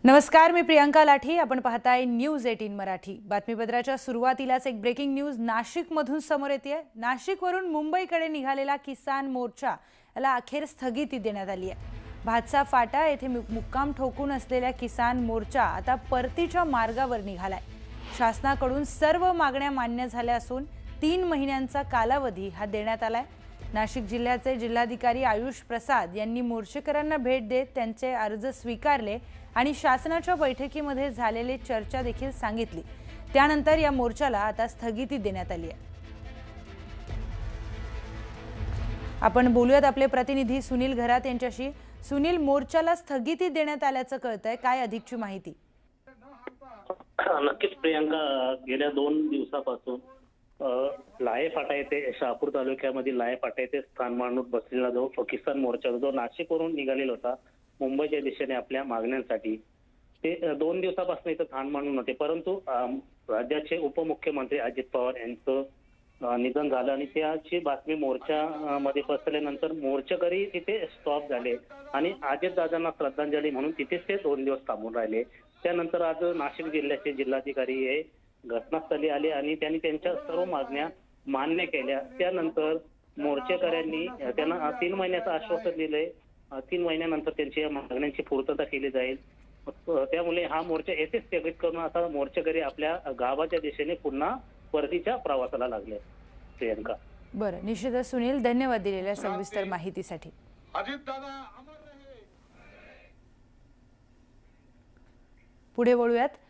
नमस्कार, मी प्रियंका लाठी. आपण पाहताय न्यूज 18 मराठी. बातमीपत्राच्या सुरुवातीलाच एक ब्रेकिंग न्यूज नाशिकमधून समोर येते. नाशिकवरून मुंबईकडे निघालेला किसान मोर्चा याला अखेर स्थगिती देण्यात आली आहे. भातसा फाटा येथे मुक्काम ठोकून असलेल्या किसान मोर्चा आता परतीच्या मार्गावर निघालाय. शासनाकडून सर्व मागण्या मान्य झाल्या असून 3 महिन्यांचा कालावधी हा देण्यात आलाय. नाशिक जिल्ह्याचे जिल्हाधिकारी आयुष प्रसाद यांनी मोर्चेकरांना भेट देत त्यांचे अर्ज स्वीकारले आणि शासनाच्या बैठकीमध्ये झालेली चर्चा देखील सांगितली. त्यानंतर या मोर्चाला आता स्थगिती देण्यात आली आहे. आपण बोलूयात आपले प्रतिनिधी सुनील घरात यांच्याशी. सुनील, मोर्चाला स्थगिती देण्यात आल्याचं कळतंय, काय अधिकची माहिती? नक्कीच प्रियंका, गेल्या 2 दिवसापासून लाहे फाटा येथे शहापूर तालुक्यामध्ये लाहे फाटा येथे स्थान मांडून बसलेला जो किसान मोर्चा जो नाशिकवरून निघालेला होता मुंबईच्या दिशेने आपल्या मागण्यांसाठी, ते 2 दिवसापासून इथं स्थान मांडून होते. परंतु राज्याचे उपमुख्यमंत्री अजित पवार यांचं निधन झालं आणि त्याची बातमी मोर्चामध्ये पसरल्यानंतर मोर्चेकरी तिथे स्टॉप झाले आणि अजितदादांना श्रद्धांजली म्हणून तिथेच ते 2 दिवस थांबून राहिले. त्यानंतर आज नाशिक जिल्ह्याचे जिल्हाधिकारी हे घटनास्थळी आले आणि त्यांनी त्यांच्या सर्व मागण्या मान्य केल्या. त्यानंतर मोर्चेकऱ्यांनी त्यांना 3 महिन्याचं आश्वासन दिलंय. 3 महिन्यानंतर त्यांच्या मागण्यांची पूर्तता केली जाईल. त्यामुळे हा मोर्चा येथेच स्थगित करून आता मोर्चेकरी आपल्या गावाच्या दिशेने पुन्हा परतीच्या प्रवासाला लागले. प्रियंका, बरं, निश्चितच सुनील, धन्यवाद दिलेल्या सविस्तर माहितीसाठी. पुढे वळूयात.